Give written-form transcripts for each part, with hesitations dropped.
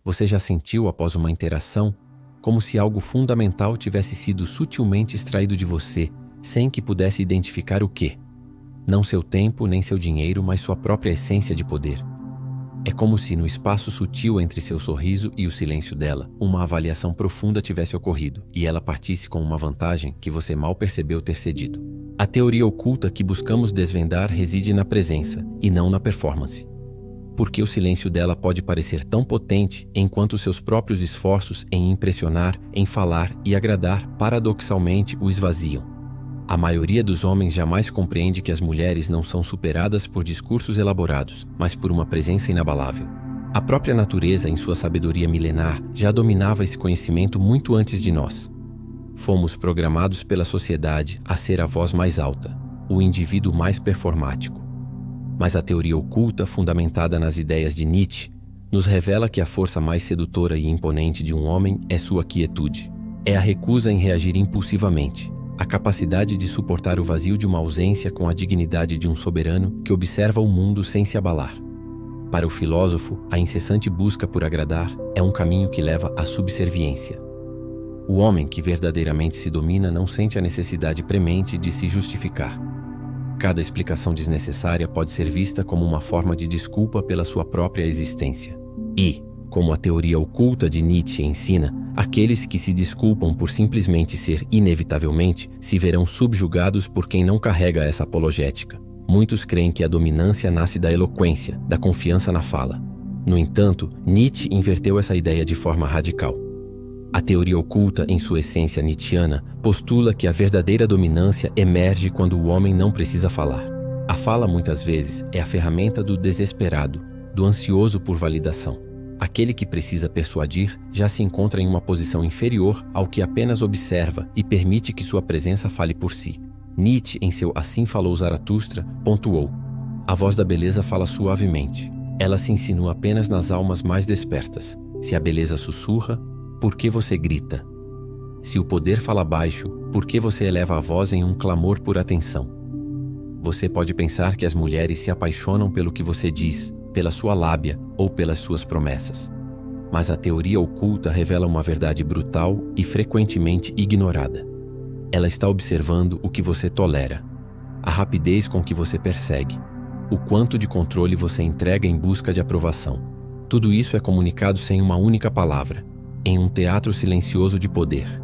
Você já sentiu após uma interação como se algo fundamental tivesse sido sutilmente extraído de você, sem que pudesse identificar o quê? Não seu tempo nem seu dinheiro, mas sua própria essência de poder. É como se no espaço sutil entre seu sorriso e o silêncio dela, uma avaliação profunda tivesse ocorrido e ela partisse com uma vantagem que você mal percebeu ter cedido. A teoria oculta que buscamos desvendar reside na presença e não na performance. Porque o silêncio dela pode parecer tão potente enquanto seus próprios esforços em impressionar, em falar e agradar paradoxalmente o esvaziam. A maioria dos homens jamais compreende que as mulheres não são superadas por discursos elaborados, mas por uma presença inabalável. A própria natureza, em sua sabedoria milenar, já dominava esse conhecimento muito antes de nós. Fomos programados pela sociedade a ser a voz mais alta, o indivíduo mais performático. Mas a teoria oculta, fundamentada nas ideias de Nietzsche, nos revela que a força mais sedutora e imponente de um homem é sua quietude. É a recusa em reagir impulsivamente, a capacidade de suportar o vazio de uma ausência com a dignidade de um soberano que observa o mundo sem se abalar. Para o filósofo, a incessante busca por agradar é um caminho que leva à subserviência. O homem que verdadeiramente se domina não sente a necessidade premente de se justificar. Cada explicação desnecessária pode ser vista como uma forma de desculpa pela sua própria existência. E, como a teoria oculta de Nietzsche ensina, aqueles que se desculpam por simplesmente ser inevitavelmente se verão subjugados por quem não carrega essa apologética. Muitos creem que a dominância nasce da eloquência, da confiança na fala. No entanto, Nietzsche inverteu essa ideia de forma radical. A teoria oculta, em sua essência nietzschiana, postula que a verdadeira dominância emerge quando o homem não precisa falar. A fala, muitas vezes, é a ferramenta do desesperado, do ansioso por validação. Aquele que precisa persuadir já se encontra em uma posição inferior ao que apenas observa e permite que sua presença fale por si. Nietzsche, em seu Assim Falou Zaratustra, pontuou: a voz da beleza fala suavemente. Ela se insinua apenas nas almas mais despertas. Se a beleza sussurra, por que você grita? Se o poder fala baixo, por que você eleva a voz em um clamor por atenção? Você pode pensar que as mulheres se apaixonam pelo que você diz, pela sua lábia ou pelas suas promessas. Mas a teoria oculta revela uma verdade brutal e frequentemente ignorada. Ela está observando o que você tolera, a rapidez com que você persegue, o quanto de controle você entrega em busca de aprovação. Tudo isso é comunicado sem uma única palavra, em um teatro silencioso de poder.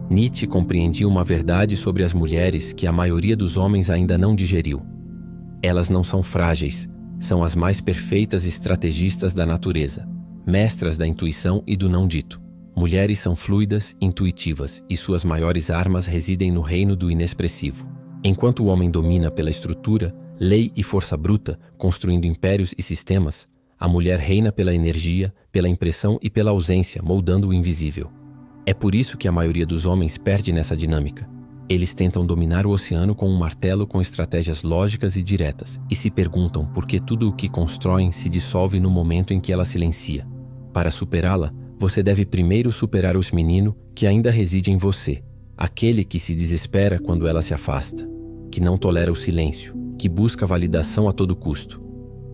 Nietzsche compreendia uma verdade sobre as mulheres que a maioria dos homens ainda não digeriu. Elas não são frágeis, são as mais perfeitas estrategistas da natureza, mestras da intuição e do não dito. Mulheres são fluidas, intuitivas, e suas maiores armas residem no reino do inexpressivo. Enquanto o homem domina pela estrutura, lei e força bruta, construindo impérios e sistemas, a mulher reina pela energia, pela impressão e pela ausência, moldando o invisível. É por isso que a maioria dos homens perde nessa dinâmica. Eles tentam dominar o oceano com um martelo com estratégias lógicas e diretas, e se perguntam por que tudo o que constroem se dissolve no momento em que ela silencia. Para superá-la, você deve primeiro superar o menino que ainda reside em você, aquele que se desespera quando ela se afasta, que não tolera o silêncio, que busca validação a todo custo.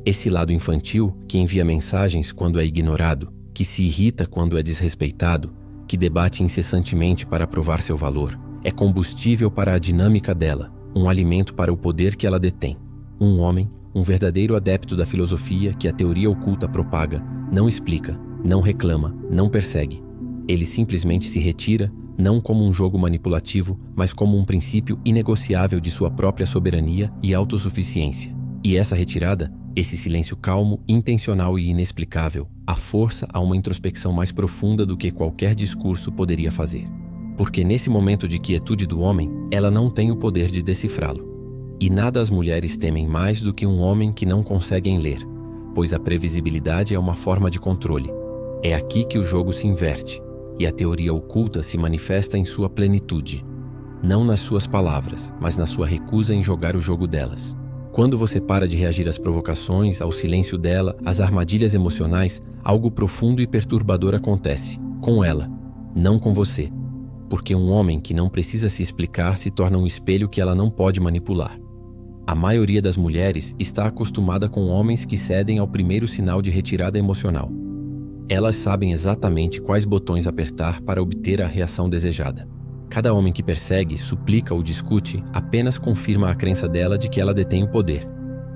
Esse lado infantil que envia mensagens quando é ignorado, que se irrita quando é desrespeitado, que debate incessantemente para provar seu valor, é combustível para a dinâmica dela, um alimento para o poder que ela detém. Um homem, um verdadeiro adepto da filosofia que a teoria oculta propaga, não explica, não reclama, não persegue. Ele simplesmente se retira, não como um jogo manipulativo, mas como um princípio inegociável de sua própria soberania e autossuficiência. E essa retirada, esse silêncio calmo, intencional e inexplicável, a força a uma introspecção mais profunda do que qualquer discurso poderia fazer. Porque nesse momento de quietude do homem, ela não tem o poder de decifrá-lo. E nada as mulheres temem mais do que um homem que não conseguem ler, pois a previsibilidade é uma forma de controle. É aqui que o jogo se inverte, e a teoria oculta se manifesta em sua plenitude, não nas suas palavras, mas na sua recusa em jogar o jogo delas. Quando você para de reagir às provocações, ao silêncio dela, às armadilhas emocionais, algo profundo e perturbador acontece, com ela, não com você. Porque um homem que não precisa se explicar se torna um espelho que ela não pode manipular. A maioria das mulheres está acostumada com homens que cedem ao primeiro sinal de retirada emocional. Elas sabem exatamente quais botões apertar para obter a reação desejada. Cada homem que persegue, suplica ou discute apenas confirma a crença dela de que ela detém o poder.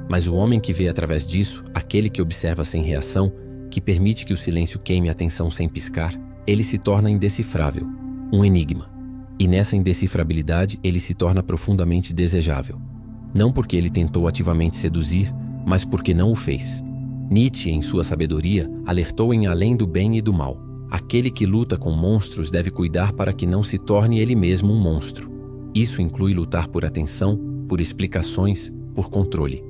Mas o homem que vê através disso, aquele que observa sem reação, que permite que o silêncio queime a atenção sem piscar, ele se torna indecifrável, um enigma. E nessa indecifrabilidade ele se torna profundamente desejável. Não porque ele tentou ativamente seduzir, mas porque não o fez. Nietzsche, em sua sabedoria, alertou em Além do Bem e do Mal. Aquele que luta com monstros deve cuidar para que não se torne ele mesmo um monstro. Isso inclui lutar por atenção, por explicações, por controle.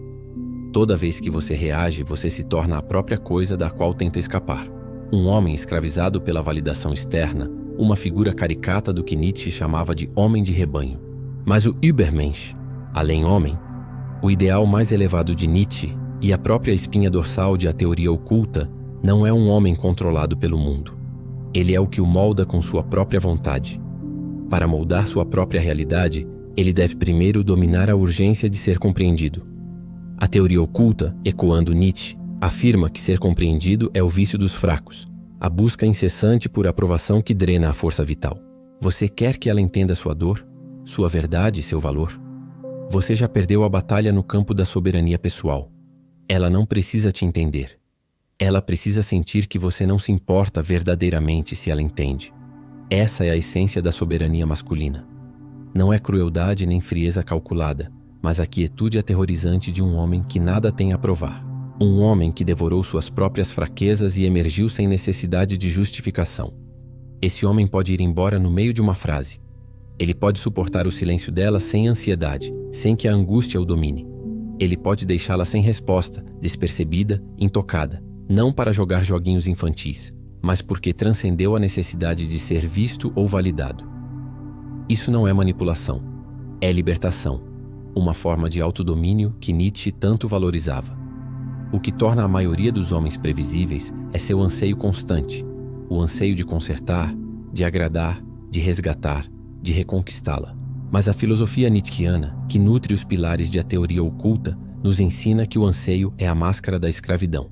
Toda vez que você reage, você se torna a própria coisa da qual tenta escapar. Um homem escravizado pela validação externa, uma figura caricata do que Nietzsche chamava de homem de rebanho. Mas o Übermensch, além-homem, o ideal mais elevado de Nietzsche e a própria espinha dorsal de A Teoria Oculta, não é um homem controlado pelo mundo. Ele é o que o molda com sua própria vontade. Para moldar sua própria realidade, ele deve primeiro dominar a urgência de ser compreendido. A Teoria Oculta, ecoando Nietzsche, afirma que ser compreendido é o vício dos fracos, a busca incessante por aprovação que drena a força vital. Você quer que ela entenda sua dor, sua verdade e seu valor? Você já perdeu a batalha no campo da soberania pessoal. Ela não precisa te entender. Ela precisa sentir que você não se importa verdadeiramente se ela entende. Essa é a essência da soberania masculina. Não é crueldade nem frieza calculada, mas a quietude aterrorizante de um homem que nada tem a provar. Um homem que devorou suas próprias fraquezas e emergiu sem necessidade de justificação. Esse homem pode ir embora no meio de uma frase. Ele pode suportar o silêncio dela sem ansiedade, sem que a angústia o domine. Ele pode deixá-la sem resposta, despercebida, intocada, não para jogar joguinhos infantis, mas porque transcendeu a necessidade de ser visto ou validado. Isso não é manipulação, é libertação, uma forma de autodomínio que Nietzsche tanto valorizava. O que torna a maioria dos homens previsíveis é seu anseio constante, o anseio de consertar, de agradar, de resgatar, de reconquistá-la. Mas a filosofia nietzschiana, que nutre os pilares de A Teoria Oculta, nos ensina que o anseio é a máscara da escravidão.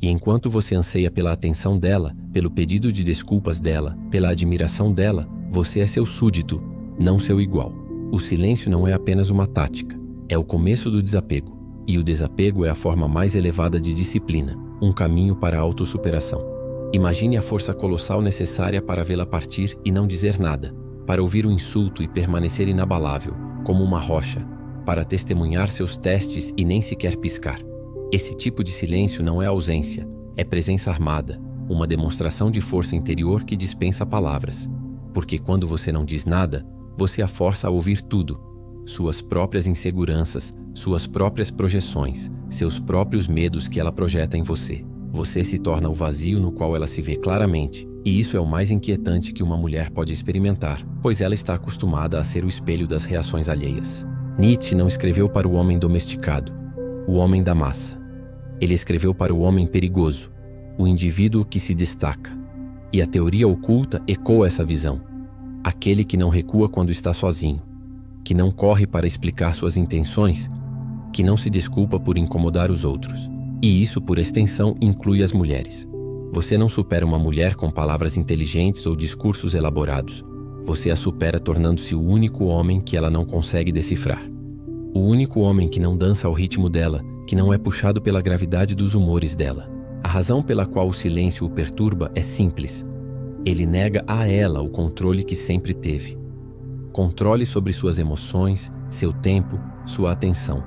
E enquanto você anseia pela atenção dela, pelo pedido de desculpas dela, pela admiração dela, você é seu súdito, não seu igual. O silêncio não é apenas uma tática, é o começo do desapego. E o desapego é a forma mais elevada de disciplina, um caminho para a autossuperação. Imagine a força colossal necessária para vê-la partir e não dizer nada, para ouvir o insulto e permanecer inabalável, como uma rocha, para testemunhar seus testes e nem sequer piscar. Esse tipo de silêncio não é ausência, é presença armada, uma demonstração de força interior que dispensa palavras. Porque quando você não diz nada, você a força a ouvir tudo, suas próprias inseguranças, suas próprias projeções, seus próprios medos que ela projeta em você. Você se torna o vazio no qual ela se vê claramente, e isso é o mais inquietante que uma mulher pode experimentar, pois ela está acostumada a ser o espelho das reações alheias. Nietzsche não escreveu para o homem domesticado, o homem da massa. Ele escreveu para o homem perigoso, o indivíduo que se destaca. E A Teoria Oculta ecoa essa visão. Aquele que não recua quando está sozinho, que não corre para explicar suas intenções, que não se desculpa por incomodar os outros. E isso, por extensão, inclui as mulheres. Você não supera uma mulher com palavras inteligentes ou discursos elaborados. Você a supera tornando-se o único homem que ela não consegue decifrar. O único homem que não dança ao ritmo dela, que não é puxado pela gravidade dos humores dela. A razão pela qual o silêncio o perturba é simples. Ele nega a ela o controle que sempre teve. Controle sobre suas emoções, seu tempo, sua atenção.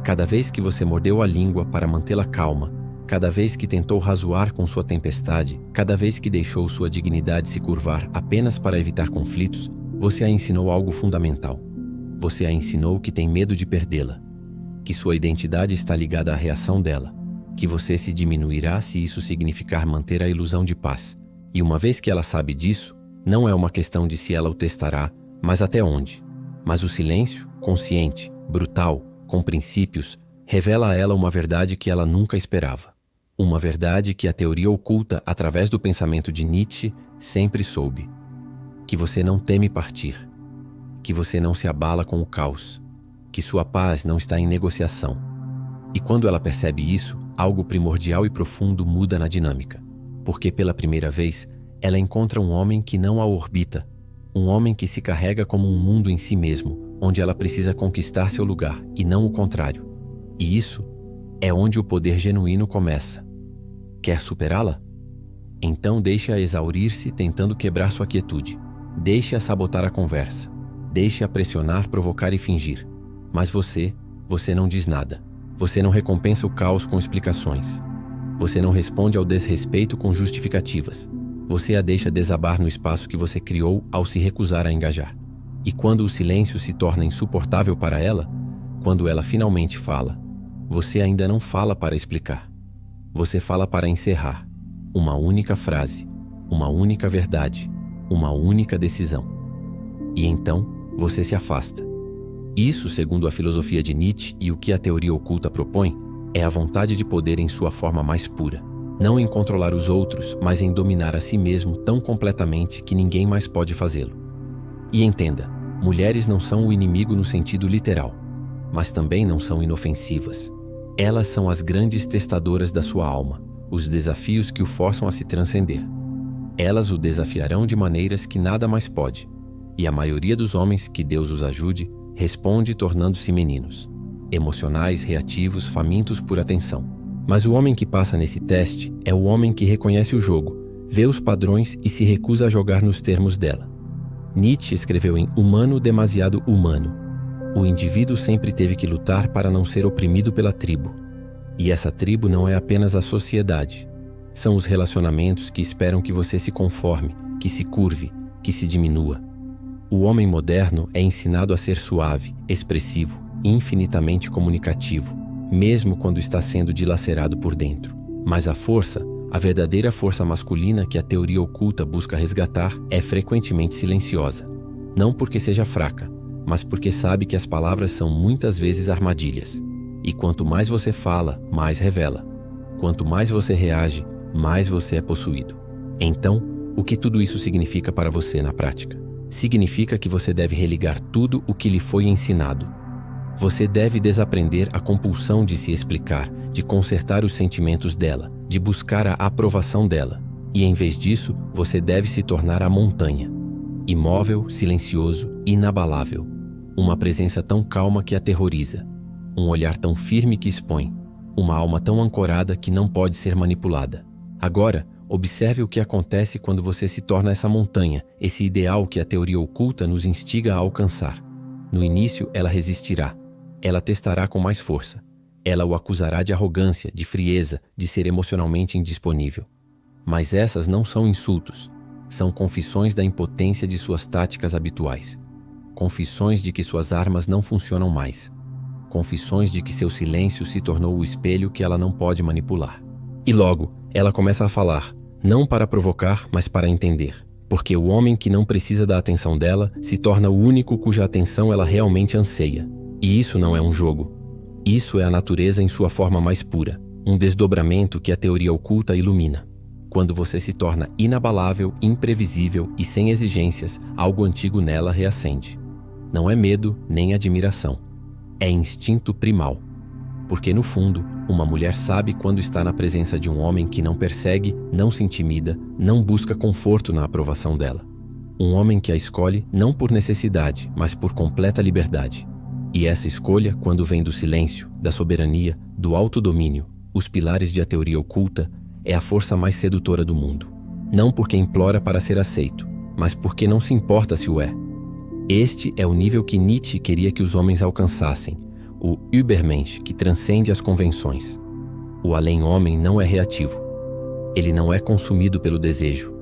Cada vez que você mordeu a língua para mantê-la calma, cada vez que tentou razoar com sua tempestade, cada vez que deixou sua dignidade se curvar apenas para evitar conflitos, você a ensinou algo fundamental. Você a ensinou que tem medo de perdê-la, que sua identidade está ligada à reação dela, que você se diminuirá se isso significar manter a ilusão de paz. E uma vez que ela sabe disso, não é uma questão de se ela o testará, mas até onde. Mas o silêncio, consciente, brutal, com princípios, revela a ela uma verdade que ela nunca esperava. Uma verdade que a teoria oculta, através do pensamento de Nietzsche, sempre soube. Que você não teme partir. Que você não se abala com o caos. Que sua paz não está em negociação. E quando ela percebe isso, algo primordial e profundo muda na dinâmica. porque pela primeira vez ela encontra um homem que não a orbita, um homem que se carrega como um mundo em si mesmo, onde ela precisa conquistar seu lugar e não o contrário. E isso é onde o poder genuíno começa. Quer superá-la? Então deixe-a exaurir-se tentando quebrar sua quietude. Deixe-a sabotar a conversa. Deixe-a pressionar, provocar e fingir. Mas você não diz nada. Você não recompensa o caos com explicações. Você não responde ao desrespeito com justificativas. Você a deixa desabar no espaço que você criou ao se recusar a engajar. E quando o silêncio se torna insuportável para ela, quando ela finalmente fala, você ainda não fala para explicar. Você fala para encerrar. Uma única frase, uma única verdade, uma única decisão. E então, você se afasta. Isso, segundo a filosofia de Nietzsche e o que a teoria oculta propõe, é a vontade de poder em sua forma mais pura. Não em controlar os outros, mas em dominar a si mesmo tão completamente que ninguém mais pode fazê-lo. E entenda, mulheres não são o inimigo no sentido literal, mas também não são inofensivas. Elas são as grandes testadoras da sua alma, os desafios que o forçam a se transcender. Elas o desafiarão de maneiras que nada mais pode, e a maioria dos homens, que Deus os ajude, responde tornando-se meninos, emocionais, reativos, famintos por atenção. Mas o homem que passa nesse teste é o homem que reconhece o jogo, vê os padrões e se recusa a jogar nos termos dela. Nietzsche escreveu em Humano Demasiado Humano: o indivíduo sempre teve que lutar para não ser oprimido pela tribo. E essa tribo não é apenas a sociedade. São os relacionamentos que esperam que você se conforme, que se curve, que se diminua. O homem moderno é ensinado a ser suave, expressivo, infinitamente comunicativo, mesmo quando está sendo dilacerado por dentro. Mas a força, a verdadeira força masculina que a teoria oculta busca resgatar, é frequentemente silenciosa. Não porque seja fraca, mas porque sabe que as palavras são muitas vezes armadilhas. E quanto mais você fala, mais revela. Quanto mais você reage, mais você é possuído. Então, o que tudo isso significa para você na prática? Significa que você deve religar tudo o que lhe foi ensinado. Você deve desaprender a compulsão de se explicar, de consertar os sentimentos dela, de buscar a aprovação dela. E em vez disso, você deve se tornar a montanha. Imóvel, silencioso, inabalável. Uma presença tão calma que aterroriza. Um olhar tão firme que expõe. Uma alma tão ancorada que não pode ser manipulada. Agora, observe o que acontece quando você se torna essa montanha, esse ideal que a teoria oculta nos instiga a alcançar. No início, ela resistirá. Ela testará com mais força. Ela o acusará de arrogância, de frieza, de ser emocionalmente indisponível. Mas essas não são insultos. São confissões da impotência de suas táticas habituais. Confissões de que suas armas não funcionam mais. Confissões de que seu silêncio se tornou o espelho que ela não pode manipular. E logo, ela começa a falar, não para provocar, mas para entender. Porque o homem que não precisa da atenção dela se torna o único cuja atenção ela realmente anseia. E isso não é um jogo. Isso é a natureza em sua forma mais pura, um desdobramento que a teoria oculta ilumina. Quando você se torna inabalável, imprevisível e sem exigências, algo antigo nela reacende. Não é medo nem admiração. É instinto primal. Porque no fundo, uma mulher sabe quando está na presença de um homem que não persegue, não se intimida, não busca conforto na aprovação dela. Um homem que a escolhe não por necessidade, mas por completa liberdade. E essa escolha, quando vem do silêncio, da soberania, do autodomínio, os pilares de a teoria oculta, é a força mais sedutora do mundo. Não porque implora para ser aceito, mas porque não se importa se o é. Este é o nível que Nietzsche queria que os homens alcançassem, o Übermensch que transcende as convenções. O além-homem não é reativo. Ele não é consumido pelo desejo.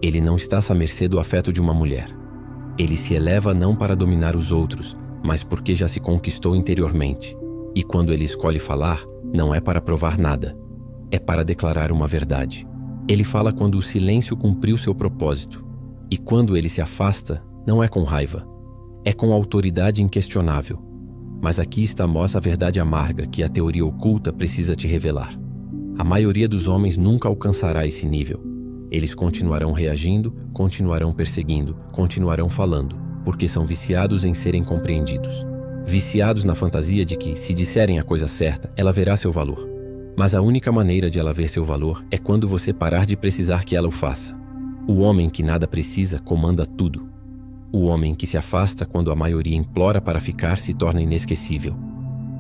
Ele não está à mercê do afeto de uma mulher. Ele se eleva não para dominar os outros, mas porque já se conquistou interiormente. E quando ele escolhe falar, não é para provar nada. É para declarar uma verdade. Ele fala quando o silêncio cumpriu seu propósito. E quando ele se afasta, não é com raiva. É com autoridade inquestionável. Mas aqui está a verdade amarga que a teoria oculta precisa te revelar. A maioria dos homens nunca alcançará esse nível. Eles continuarão reagindo, continuarão perseguindo, continuarão falando, porque são viciados em serem compreendidos. Viciados na fantasia de que, se disserem a coisa certa, ela verá seu valor. Mas a única maneira de ela ver seu valor é quando você parar de precisar que ela o faça. O homem que nada precisa comanda tudo. O homem que se afasta quando a maioria implora para ficar se torna inesquecível.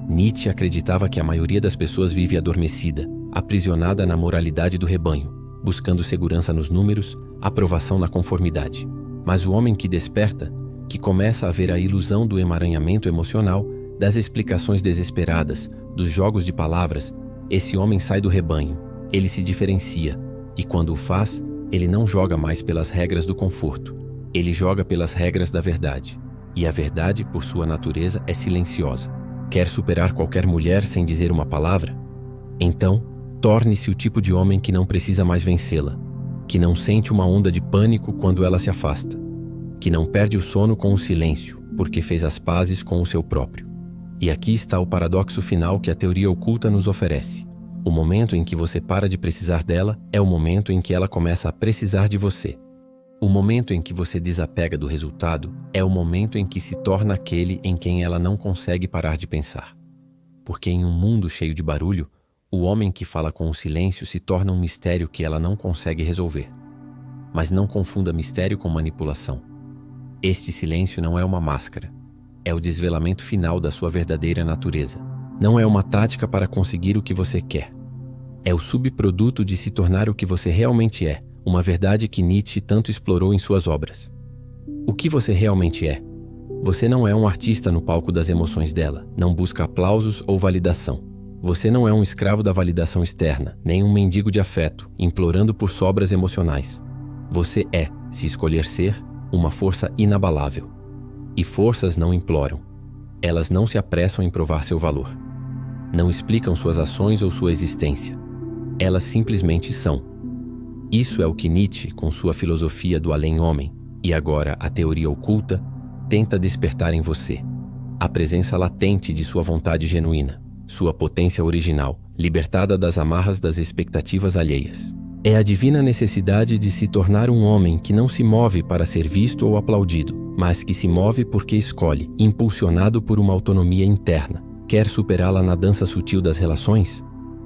Nietzsche acreditava que a maioria das pessoas vive adormecida, aprisionada na moralidade do rebanho, buscando segurança nos números, aprovação na conformidade. Mas o homem que desperta, que começa a ver a ilusão do emaranhamento emocional, das explicações desesperadas, dos jogos de palavras, esse homem sai do rebanho, ele se diferencia, e quando o faz, ele não joga mais pelas regras do conforto, ele joga pelas regras da verdade. E a verdade, por sua natureza, é silenciosa. Quer superar qualquer mulher sem dizer uma palavra? Então, torne-se o tipo de homem que não precisa mais vencê-la, que não sente uma onda de pânico quando ela se afasta, que não perde o sono com o silêncio, porque fez as pazes com o seu próprio. E aqui está o paradoxo final que a teoria oculta nos oferece. O momento em que você para de precisar dela é o momento em que ela começa a precisar de você. O momento em que você desapega do resultado é o momento em que se torna aquele em quem ela não consegue parar de pensar. Porque em um mundo cheio de barulho, o homem que fala com o silêncio se torna um mistério que ela não consegue resolver. Mas não confunda mistério com manipulação. Este silêncio não é uma máscara. É o desvelamento final da sua verdadeira natureza. Não é uma tática para conseguir o que você quer. É o subproduto de se tornar o que você realmente é, uma verdade que Nietzsche tanto explorou em suas obras. O que você realmente é? Você não é um artista no palco das emoções dela, não busca aplausos ou validação. Você não é um escravo da validação externa, nem um mendigo de afeto, implorando por sobras emocionais. Você é, se escolher ser, uma força inabalável. E forças não imploram. Elas não se apressam em provar seu valor. Não explicam suas ações ou sua existência. Elas simplesmente são. Isso é o que Nietzsche, com sua filosofia do além-homem, e agora a teoria oculta, tenta despertar em você. A presença latente de sua vontade genuína, sua potência original, libertada das amarras das expectativas alheias. É a divina necessidade de se tornar um homem que não se move para ser visto ou aplaudido, mas que se move porque escolhe, impulsionado por uma autonomia interna. Quer superá-la na dança sutil das relações?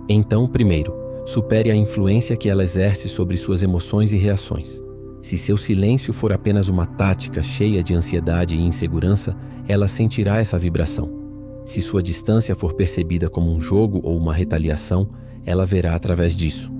Então, primeiro, supere a influência que ela exerce sobre suas emoções e reações. Se seu silêncio for apenas uma tática cheia de ansiedade e insegurança, ela sentirá essa vibração. Se sua distância for percebida como um jogo ou uma retaliação, ela verá através disso.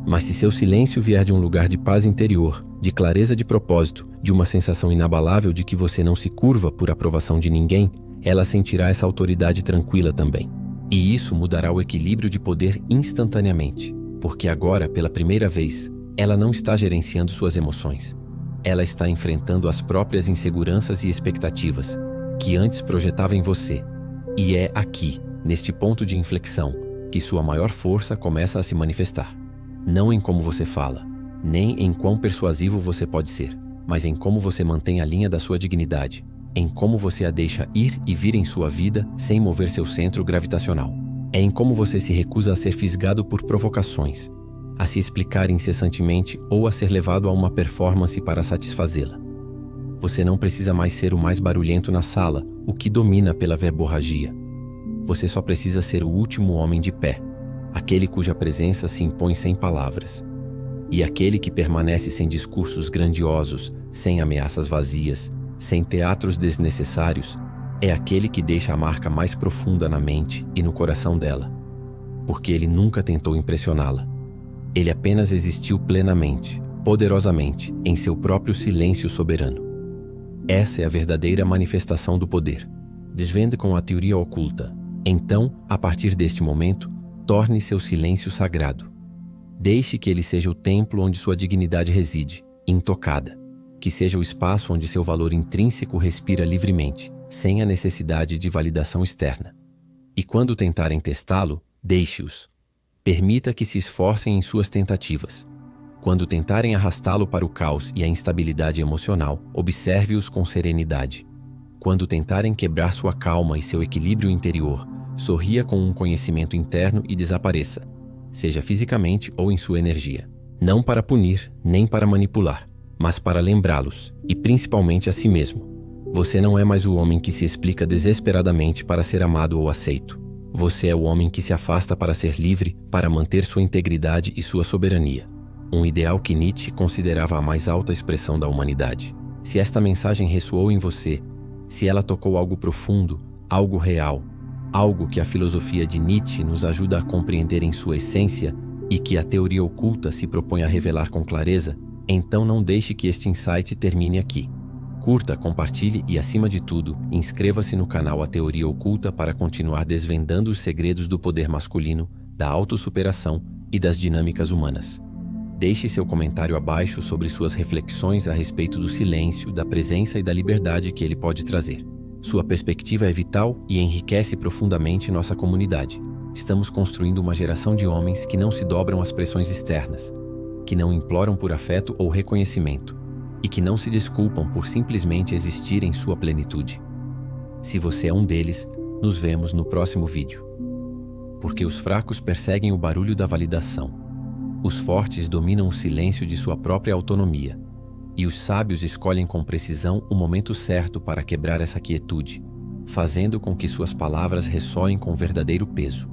Mas se seu silêncio vier de um lugar de paz interior, de clareza de propósito, de uma sensação inabalável de que você não se curva por aprovação de ninguém, ela sentirá essa autoridade tranquila também. E isso mudará o equilíbrio de poder instantaneamente, porque agora, pela primeira vez, ela não está gerenciando suas emoções. Ela está enfrentando as próprias inseguranças e expectativas que antes projetava em você. E é aqui, neste ponto de inflexão, que sua maior força começa a se manifestar. Não em como você fala, nem em quão persuasivo você pode ser, mas em como você mantém a linha da sua dignidade, em como você a deixa ir e vir em sua vida sem mover seu centro gravitacional. É em como você se recusa a ser fisgado por provocações, a se explicar incessantemente ou a ser levado a uma performance para satisfazê-la. Você não precisa mais ser o mais barulhento na sala, o que domina pela verborragia. Você só precisa ser o último homem de pé, aquele cuja presença se impõe sem palavras. E aquele que permanece sem discursos grandiosos, sem ameaças vazias, sem teatros desnecessários, é aquele que deixa a marca mais profunda na mente e no coração dela. Porque ele nunca tentou impressioná-la. Ele apenas existiu plenamente, poderosamente, em seu próprio silêncio soberano. Essa é a verdadeira manifestação do poder. Desvende com a teoria oculta. Então, a partir deste momento, torne seu silêncio sagrado. Deixe que ele seja o templo onde sua dignidade reside, intocada. Que seja o espaço onde seu valor intrínseco respira livremente, sem a necessidade de validação externa. E quando tentarem testá-lo, deixe-os. Permita que se esforcem em suas tentativas. Quando tentarem arrastá-lo para o caos e a instabilidade emocional, observe-os com serenidade. Quando tentarem quebrar sua calma e seu equilíbrio interior, sorria com um conhecimento interno e desapareça, seja fisicamente ou em sua energia. Não para punir, nem para manipular, mas para lembrá-los, e principalmente a si mesmo. Você não é mais o homem que se explica desesperadamente para ser amado ou aceito. Você é o homem que se afasta para ser livre, para manter sua integridade e sua soberania. Um ideal que Nietzsche considerava a mais alta expressão da humanidade. Se esta mensagem ressoou em você, se ela tocou algo profundo, algo real, algo que a filosofia de Nietzsche nos ajuda a compreender em sua essência e que a teoria oculta se propõe a revelar com clareza, então não deixe que este insight termine aqui. Curta, compartilhe e, acima de tudo, inscreva-se no canal A Teoria Oculta para continuar desvendando os segredos do poder masculino, da autossuperação e das dinâmicas humanas. Deixe seu comentário abaixo sobre suas reflexões a respeito do silêncio, da presença e da liberdade que ele pode trazer. Sua perspectiva é vital e enriquece profundamente nossa comunidade. Estamos construindo uma geração de homens que não se dobram às pressões externas, que não imploram por afeto ou reconhecimento, e que não se desculpam por simplesmente existir em sua plenitude. Se você é um deles, nos vemos no próximo vídeo. Porque os fracos perseguem o barulho da validação. Os fortes dominam o silêncio de sua própria autonomia. E os sábios escolhem com precisão o momento certo para quebrar essa quietude, fazendo com que suas palavras ressoem com verdadeiro peso.